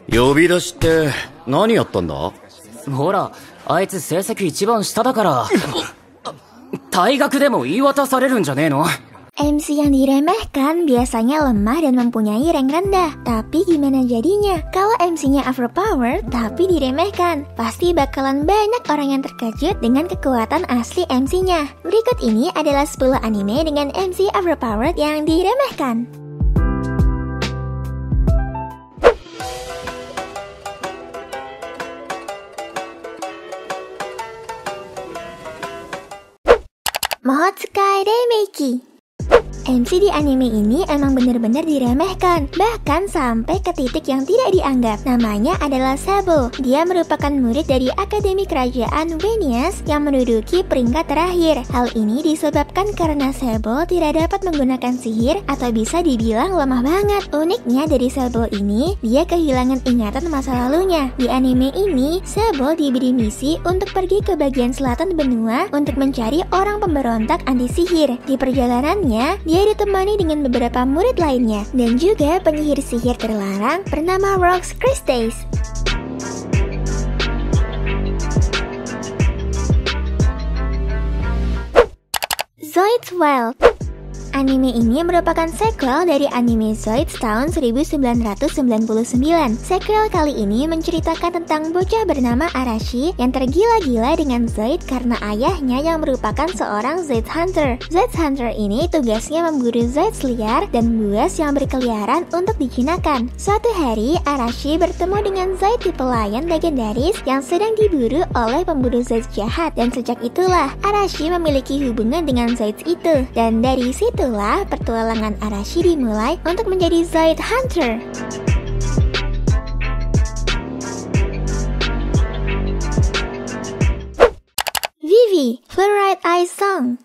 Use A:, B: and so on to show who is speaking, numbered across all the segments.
A: 呼び出しって何やったんだ？
B: ほら、あいつ成績一番下だから退学でも言い渡されるんじゃねえの
C: MC yang diremehkan biasanya lemah dan mempunyai rank rendah. Tapi gimana jadinya kalau MC-nya overpowered tapi diremehkan? Pasti bakalan banyak orang yang terkejut dengan kekuatan asli MC-nya. Berikut ini adalah 10 anime dengan MC overpowered yang diremehkan. Mahotsukai Reimeki. MC di anime ini emang bener-bener diremehkan, bahkan sampai ke titik yang tidak dianggap. Namanya adalah Sable. Dia merupakan murid dari Akademi Kerajaan Venias yang menduduki peringkat terakhir. Hal ini disebabkan karena Sable tidak dapat menggunakan sihir atau bisa dibilang lemah banget. Uniknya dari Sable ini, dia kehilangan ingatan masa lalunya. Di anime ini, Sable diberi misi untuk pergi ke bagian selatan benua untuk mencari orang pemberontak anti sihir. Di perjalanannya, dia ditemani dengan beberapa murid lainnya dan juga penyihir sihir terlarang bernama Rox Christes. Zoid's Wild. Anime ini merupakan sequel dari anime Zoids tahun 1999. Sequel kali ini menceritakan tentang bocah bernama Arashi yang tergila-gila dengan Zoid karena ayahnya yang merupakan seorang Zoid Hunter. Zoid Hunter ini tugasnya memburu Zoids liar dan buas yang berkeliaran untuk dijinakan. Suatu hari, Arashi bertemu dengan Zoid tipe lion legendaris yang sedang diburu oleh pemburu Zoids jahat, dan sejak itulah Arashi memiliki hubungan dengan Zoids itu. Dan dari situ pertualangan Arashi dimulai untuk menjadi Zoid Hunter. Vivi, Fluorite Eye Song.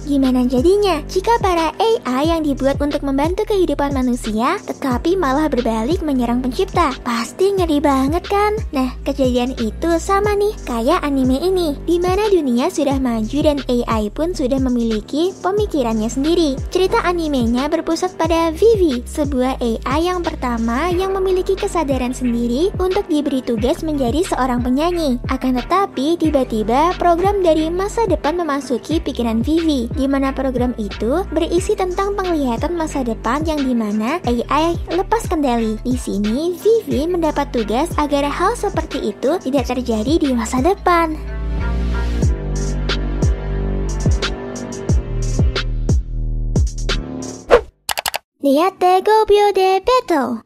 C: Gimana jadinya jika para AI yang dibuat untuk membantu kehidupan manusia tetapi malah berbalik menyerang pencipta? Pasti ngeri banget kan? Nah, kejadian itu sama nih kayak anime ini, dimana dunia sudah maju dan AI pun sudah memiliki pemikirannya sendiri. Cerita animenya berpusat pada Vivi, sebuah AI yang pertama yang memiliki kesadaran sendiri untuk diberi tugas menjadi seorang penyanyi. Akan tetapi tiba-tiba program dari masa depan memasuki pikiran Vivi, di mana program itu berisi tentang penglihatan masa depan yang dimana AI lepas kendali. Di sini, Vivi mendapat tugas agar hal seperti itu tidak terjadi di masa depan. Lihat Gobyo de Beto.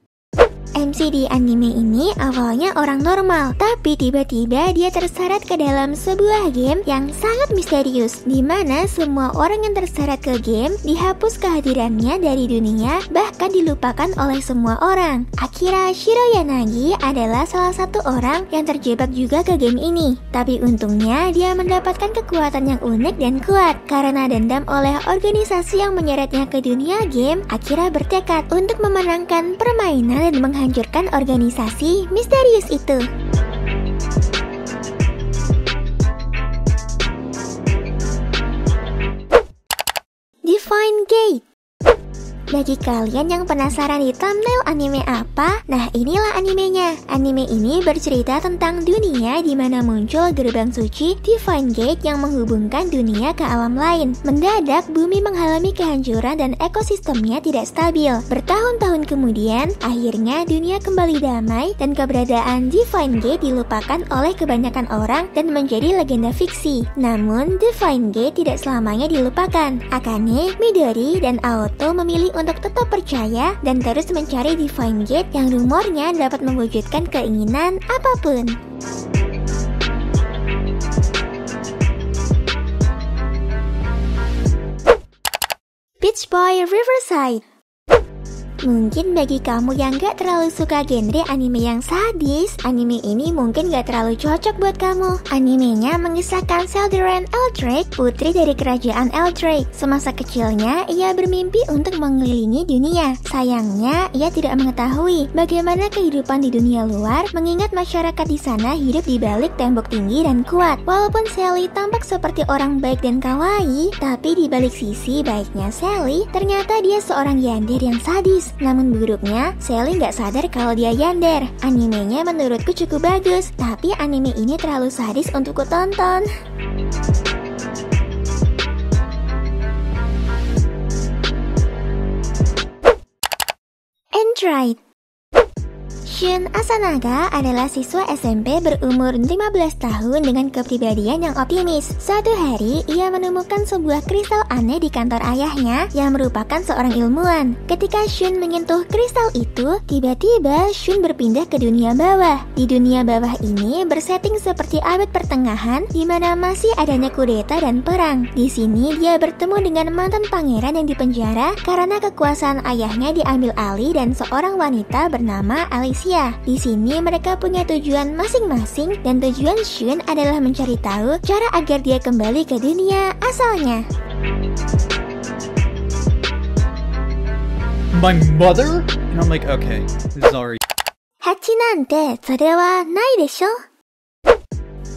C: MC di anime ini awalnya orang normal, tapi tiba-tiba dia terseret ke dalam sebuah game yang sangat misterius, di mana semua orang yang terseret ke game dihapus kehadirannya dari dunia, bahkan dilupakan oleh semua orang. Akira Shiroyanagi adalah salah satu orang yang terjebak juga ke game ini, tapi untungnya dia mendapatkan kekuatan yang unik dan kuat. Karena dendam oleh organisasi yang menyeretnya ke dunia game, Akira bertekad untuk memenangkan permainan dan menghancurkan organisasi misterius itu. Divine Gate. Bagi kalian yang penasaran di thumbnail anime apa, nah inilah animenya. Anime ini bercerita tentang dunia di mana muncul gerbang suci Divine Gate yang menghubungkan dunia ke alam lain. Mendadak bumi mengalami kehancuran dan ekosistemnya tidak stabil. Bertahun-tahun kemudian, akhirnya dunia kembali damai dan keberadaan Divine Gate dilupakan oleh kebanyakan orang dan menjadi legenda fiksi. Namun, Divine Gate tidak selamanya dilupakan. Akane, Midori, dan Aoto memilih untuk tetap percaya dan terus mencari Divine Gate yang rumornya dapat mewujudkan keinginan apapun. Beach Boy Riverside. Mungkin bagi kamu yang gak terlalu suka genre anime yang sadis, anime ini mungkin gak terlalu cocok buat kamu. Animenya mengisahkan Seldiran Eldrake, putri dari kerajaan Eldrake. Semasa kecilnya, ia bermimpi untuk mengelilingi dunia. Sayangnya, ia tidak mengetahui bagaimana kehidupan di dunia luar, mengingat masyarakat di sana hidup di balik tembok tinggi dan kuat. Walaupun Sally tampak seperti orang baik dan kawaii, tapi di balik sisi baiknya Sally, ternyata dia seorang yandere yang sadis. bagus. Namun buruknya, Sally nggak sadar kalau dia yandar. Animenya menurutku cukup bagus, tapi anime ini terlalu sadis untuk ku tonton. Android. Shun Asanaga adalah siswa SMP berumur 15 tahun dengan kepribadian yang optimis. Suatu hari, ia menemukan sebuah kristal aneh di kantor ayahnya yang merupakan seorang ilmuwan. Ketika Shun menyentuh kristal itu, tiba-tiba Shun berpindah ke dunia bawah. Di dunia bawah ini bersetting seperti abad pertengahan, di mana masih adanya kudeta dan perang. Di sini dia bertemu dengan mantan pangeran yang dipenjara karena kekuasaan ayahnya diambil alih dan seorang wanita bernama Alicia. Di sini mereka punya tujuan masing-masing dan tujuan Shun adalah mencari tahu cara agar dia kembali ke dunia asalnya.
D: My mother? And I'm like, okay, sorry.
C: Hachi nante, sore wa nai desho?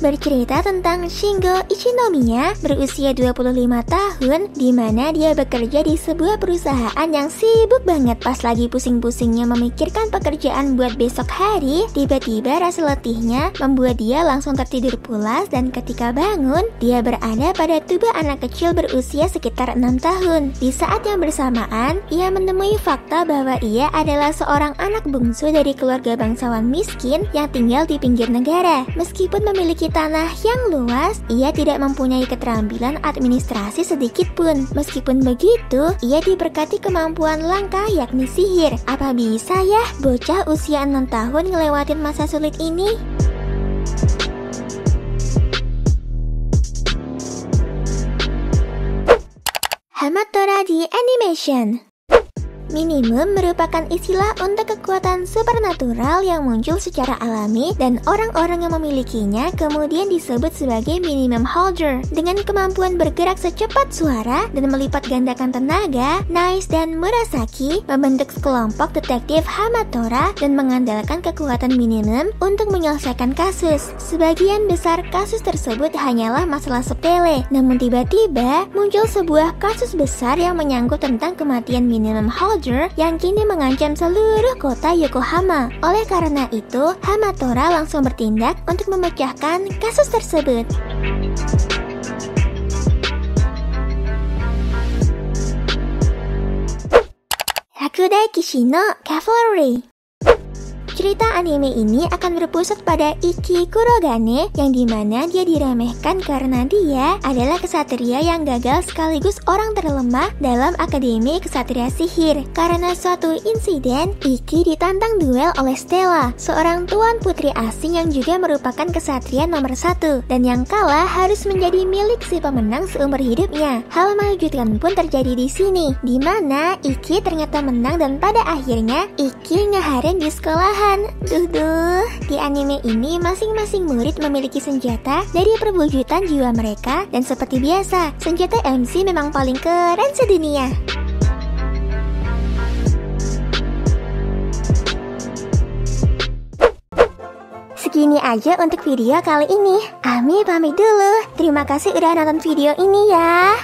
C: Bercerita tentang Shingo Ichinomiya berusia 25 tahun, di mana dia bekerja di sebuah perusahaan yang sibuk banget. Pas lagi pusing-pusingnya memikirkan pekerjaan buat besok hari, tiba-tiba rasa letihnya membuat dia langsung tertidur pulas, dan ketika bangun, dia berada pada tubuh anak kecil berusia sekitar 6 tahun. Di saat yang bersamaan, ia menemui fakta bahwa ia adalah seorang anak bungsu dari keluarga bangsawan miskin yang tinggal di pinggir negara. Meskipun memiliki tanah yang luas, ia tidak mempunyai keterampilan administrasi sedikit pun. Meskipun begitu, ia diberkati kemampuan langka yakni sihir. Apa bisa ya bocah usia 6 tahun ngelewatin masa sulit ini? Hamatora di animation. Minimum merupakan istilah untuk kekuatan supernatural yang muncul secara alami dan orang-orang yang memilikinya kemudian disebut sebagai minimum holder. Dengan kemampuan bergerak secepat suara dan melipat gandakan tenaga, Nice dan Murasaki membentuk kelompok detektif Hamatora dan mengandalkan kekuatan minimum untuk menyelesaikan kasus. Sebagian besar kasus tersebut hanyalah masalah sepele, namun tiba-tiba muncul sebuah kasus besar yang menyangkut tentang kematian minimum holder yang kini mengancam seluruh kota Yokohama. Oleh karena itu, Hamatora langsung bertindak untuk memecahkan kasus tersebut. Rakudai Kishi no Cavalry. Cerita anime ini akan berpusat pada Ikki Kurogane, yang dimana dia diremehkan karena dia adalah kesatria yang gagal sekaligus orang terlemah dalam akademi kesatria sihir. Karena suatu insiden, Ikki ditantang duel oleh Stella, seorang tuan putri asing yang juga merupakan kesatria nomor 1, dan yang kalah harus menjadi milik si pemenang seumur hidupnya. Hal mengejutkan pun terjadi di sini, di mana Ikki ternyata menang dan pada akhirnya Ikki ngeharem di sekolahan. Di anime ini masing-masing murid memiliki senjata dari perwujudan jiwa mereka, dan seperti biasa, senjata MC memang paling keren sedunia. Segini aja untuk video kali ini. Ami pamit dulu. Terima kasih udah nonton video ini ya.